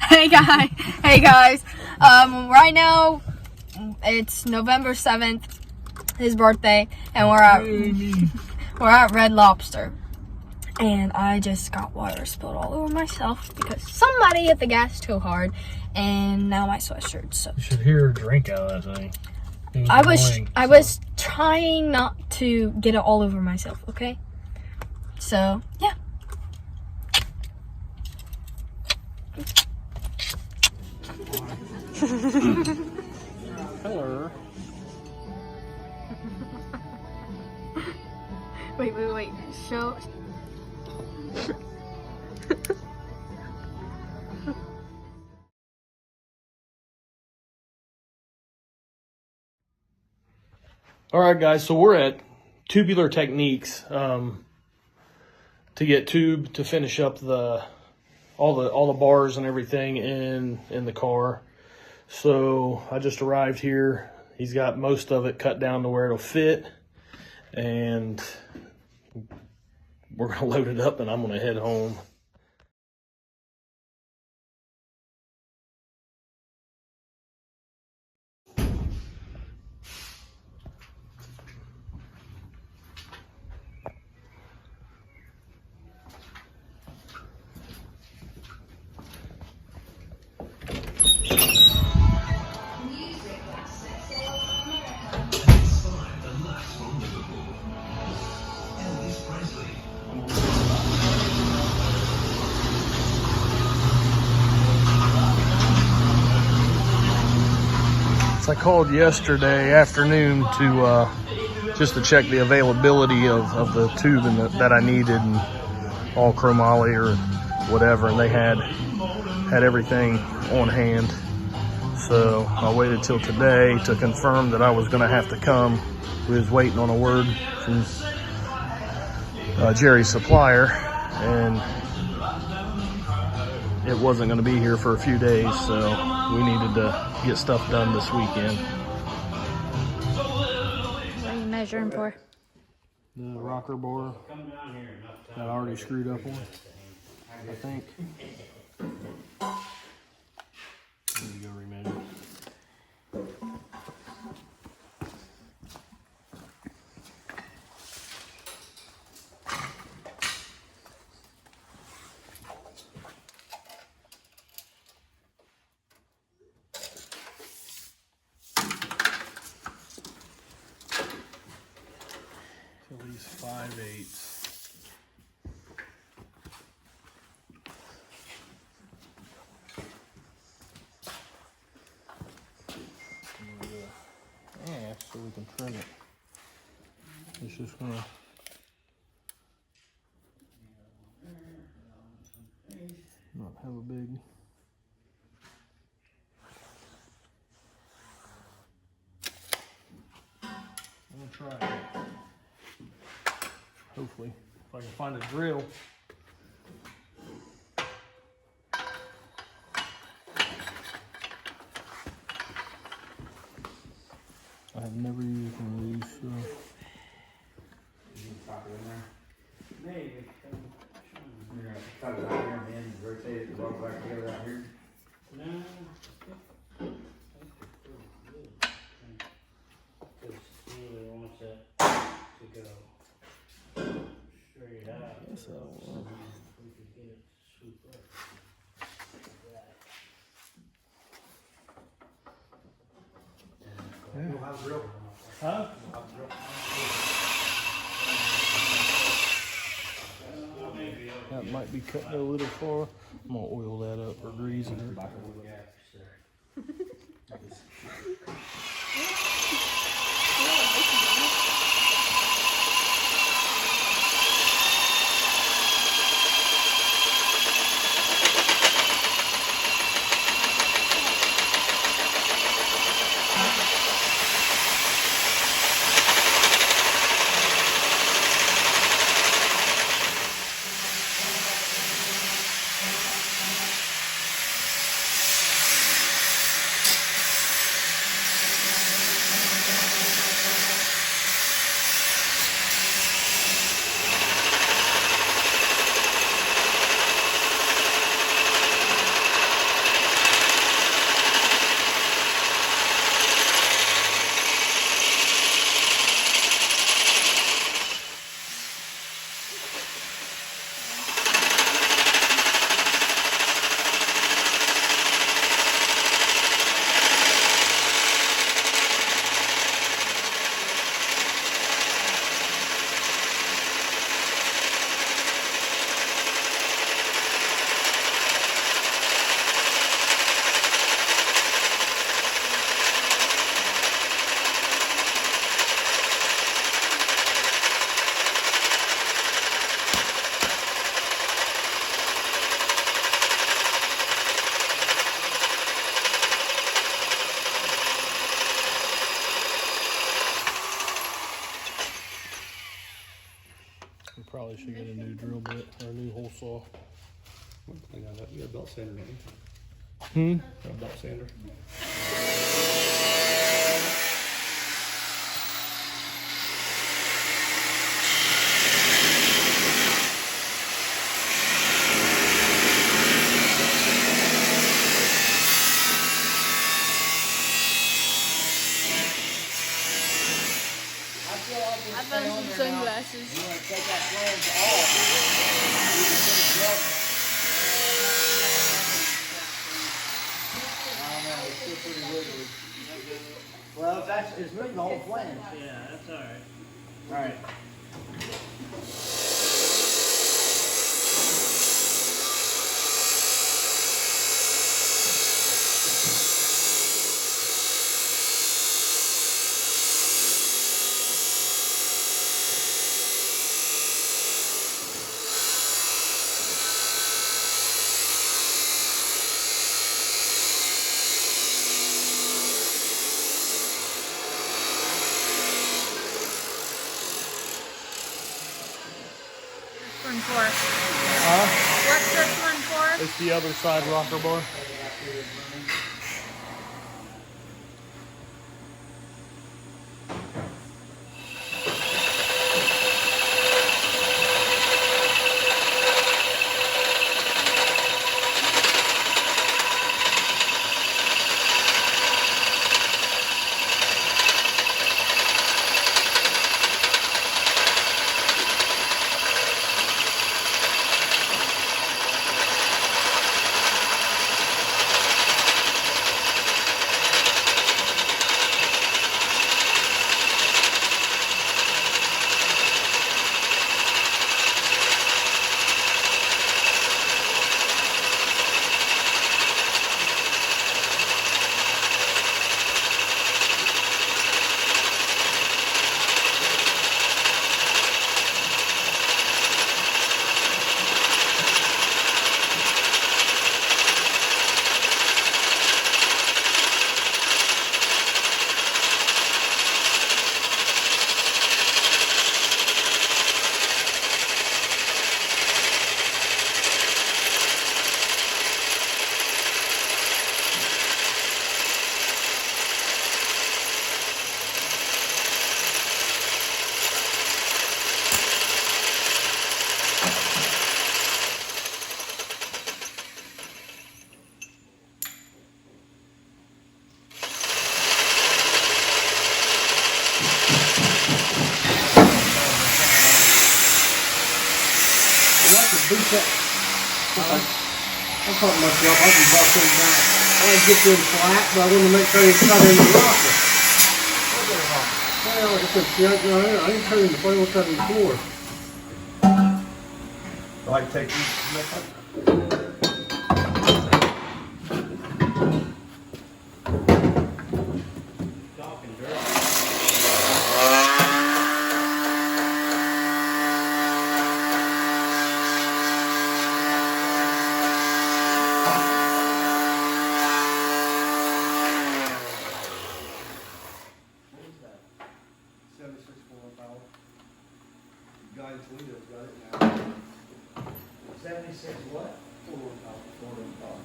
Hey guys. Right now it's November 7th, his birthday, and we're at Red Lobster. And I just got water spilled all over myself because somebody hit the gas too hard, and now my sweatshirt's soaked. You should hear her drink out of that thing. I was trying not to get it all over myself, okay? So, yeah. Hello. Wait. Show. All right, guys. So we're at Tubular Techniques to get tube to finish up all the bars and everything in the car. So I just arrived here. He's got most of it cut down to where it'll fit, and we're gonna load it up and I'm gonna head home. So I called yesterday afternoon to just to check the availability of the tube that I needed, and all chromoly or whatever, and they had everything on hand. So I waited till today to confirm that I was going to have to come. We was waiting on a word from Jerry's supplier, and it wasn't going to be here for a few days, so we needed to get stuff done this weekend. What are you measuring for? The rocker bore that I already screwed up on, I think. Let me go remeasure. At least 5/8. So we can trim it. It's just gonna not have a big. I'm gonna try it. Hopefully, if I can find a drill. I've never used one of these, so. Maybe. You're gonna cut it out here and then rotate it and roll back together out here? No. Because he really wants it to go straight out. Yes, I will. We could get it to swoop up. Huh? That might be cutting a little far. I'm gonna oil that up or grease it. We'll clean that up. You got a belt sander, don't you? Got a belt sander. I found some sunglasses. You want to take that lens off. You can put a glove. I don't know, it's still pretty wiggly. Well, it's moving the whole flange. Yeah, that's alright. Alright. One for. Huh? What's this one for? It's the other side rocker bar. I'm talking myself, I can bust them down. I want to get them flat, but I want to make sure it's cut in the rocker. Well, it's a junk, no, I ain't cutting the front, I'm cutting the floor. Like take these. Guy Toledo's got it now. 76 what? 4 on top. 4 on top.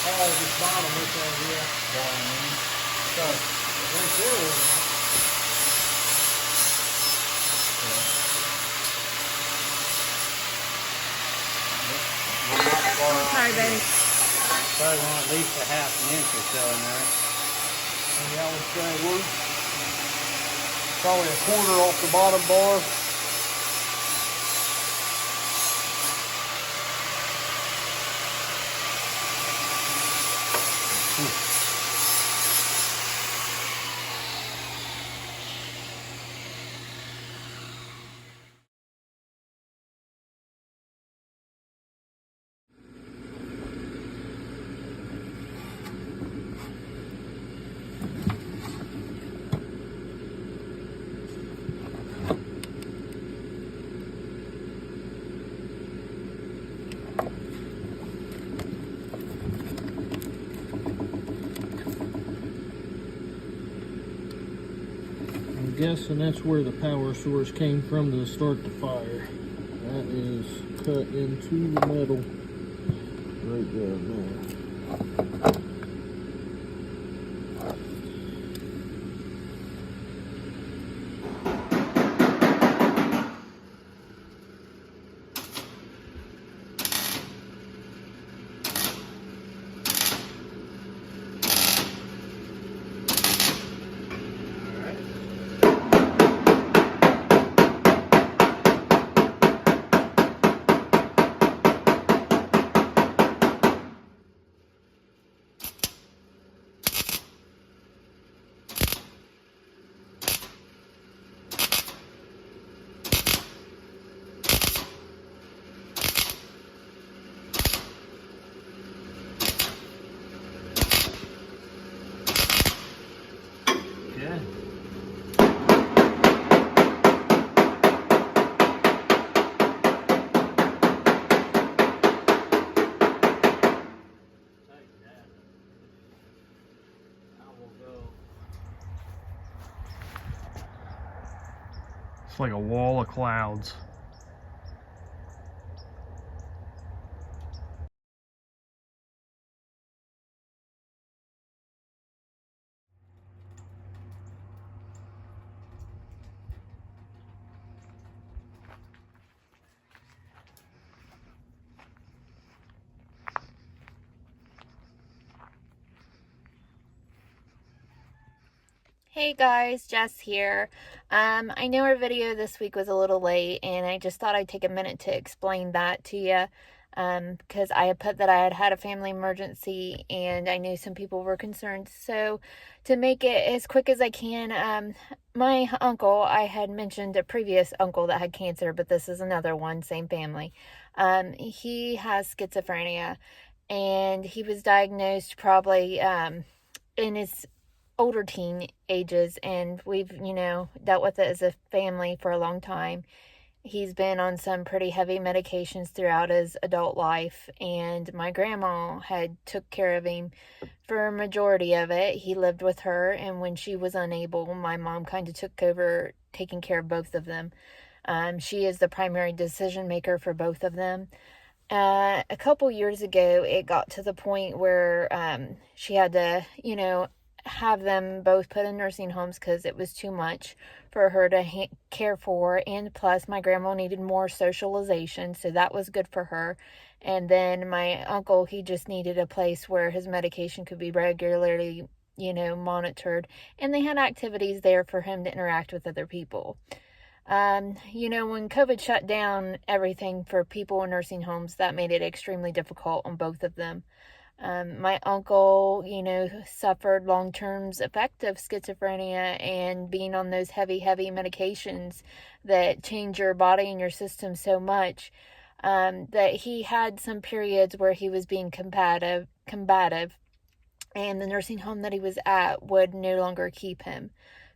Oh, this bottom, this one here. So, right there. Sorry, baby. Probably want at least a half an inch or so in there. how it's going to work. Probably a quarter off the bottom bar. I'm guessing that's where the power source came from to start the fire. That is cut into the metal right there. It's like a wall of clouds. Hey guys, Jess here. I know our video this week was a little late, and I just thought I'd take a minute to explain that to you, because I had put that I had had a family emergency, and I knew some people were concerned. So to make it as quick as I can, my uncle, I had mentioned a previous uncle that had cancer, but this is another one, same family. He has schizophrenia, and he was diagnosed probably in his older teen ages, and we've dealt with it as a family for a long time. He's been on some pretty heavy medications throughout his adult life, and my grandma had took care of him for a majority of it. He lived with her, and when she was unable, my mom kind of took over taking care of both of them. She is the primary decision maker for both of them. A couple years ago, it got to the point where she had to have them both put in nursing homes because it was too much for her to care for, and plus my grandma needed more socialization, so that was good for her. And then my uncle, he just needed a place where his medication could be regularly monitored, and they had activities there for him to interact with other people. When COVID shut down everything for people in nursing homes, that made it extremely difficult on both of them. My uncle, suffered long-term effect of schizophrenia and being on those heavy medications that change your body and your system so much, that he had some periods where he was being combative, and the nursing home that he was at would no longer keep him.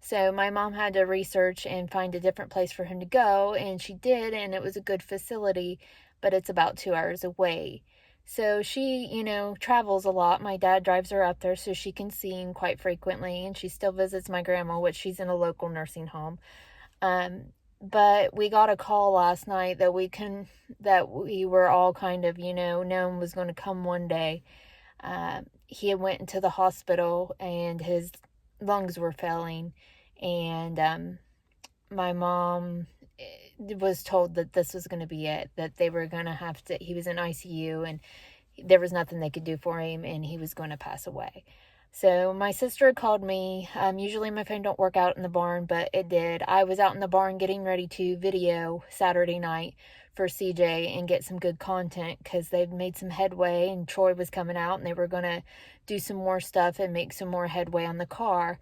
So my mom had to research and find a different place for him to go, and she did, and it was a good facility, but it's about 2 hours away. So she, travels a lot. My dad drives her up there so she can see him quite frequently, and she still visits my grandma, which she's in a local nursing home. But we got a call last night that we were all kind of, known was going to come one day. He had went into the hospital and his lungs were failing, and my mom was told that this was going to be it, that they were going to have to, he was in ICU and there was nothing they could do for him and he was going to pass away. So my sister had called me. Usually my phone don't work out in the barn, but it did. I was out in the barn getting ready to video Saturday night for CJ and get some good content because they've made some headway, and Troy was coming out and they were going to do some more stuff and make some more headway on the car.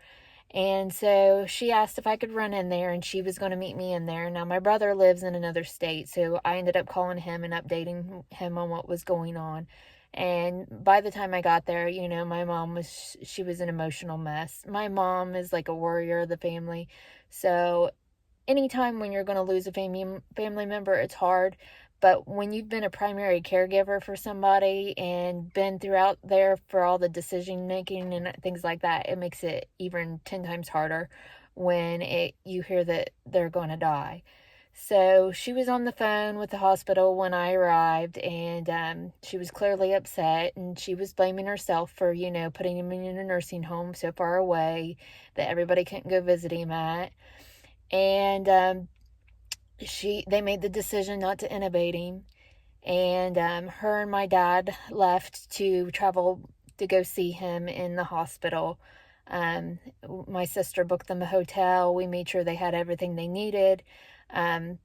And so she asked if I could run in there, and she was going to meet me in there. Now my brother lives in another state, so I ended up calling him and updating him on what was going on. And by the time I got there, you know, my mom she was an emotional mess. My mom is like a warrior of the family. So anytime when you're going to lose a family member, it's hard. But when you've been a primary caregiver for somebody and been throughout there for all the decision making and things like that, it makes it even 10 times harder when you hear that they're going to die. So she was on the phone with the hospital when I arrived, and she was clearly upset, and she was blaming herself for, you know, putting him in a nursing home so far away that everybody couldn't go visit him at. And they made the decision not to intubate him, and her and my dad left to travel to go see him in the hospital. My sister booked them a hotel. We made sure they had everything they needed.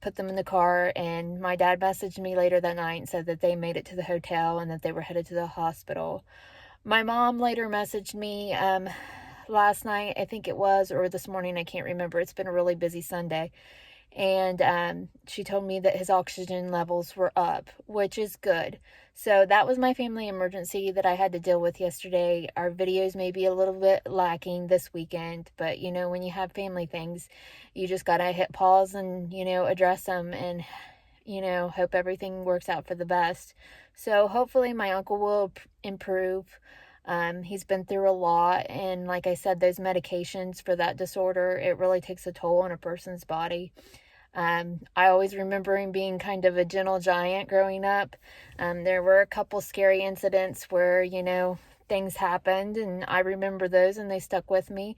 Put them in the car, and my dad messaged me later that night and said that they made it to the hotel and that they were headed to the hospital. My mom later messaged me last night, I think it was, or this morning, I can't remember. It's been a really busy Sunday. And she told me that his oxygen levels were up, which is good. So that was my family emergency that I had to deal with yesterday. Our videos may be a little bit lacking this weekend, but you know, when you have family things, you just gotta hit pause and, you know, address them and, you know, hope everything works out for the best. So hopefully my uncle will improve. He's been through a lot, and like I said, those medications for that disorder, it really takes a toll on a person's body. I always remember him being kind of a gentle giant growing up. There were a couple scary incidents where, you know, things happened, and I remember those and they stuck with me.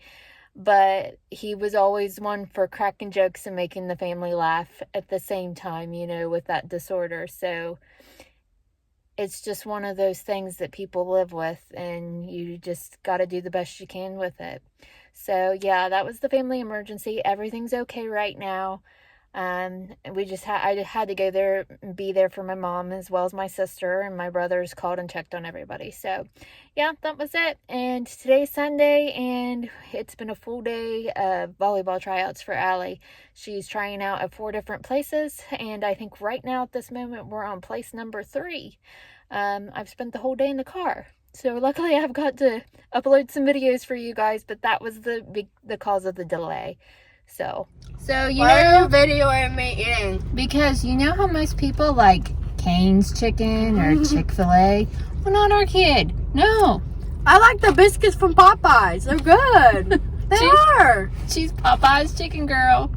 But he was always one for cracking jokes and making the family laugh at the same time, you know, with that disorder. So it's just one of those things that people live with, and you just got to do the best you can with it. So yeah, that was the family emergency. Everything's okay right now. I had to go there and be there for my mom as well as my sister, and my brothers called and checked on everybody. So yeah, that was it. And today's Sunday, and it's been a full day of volleyball tryouts for Allie. She's trying out at 4 different places, and I think right now at this moment we're on place number 3. I've spent the whole day in the car, so luckily I've got to upload some videos for you guys, but that was the cause of the delay. So you Why are know, you videoing me eating? because you know how most people like Cane's chicken or Chick-fil-A? Well, not our kid. No. I like the biscuits from Popeyes. They're good. They are. She's Popeye's chicken girl.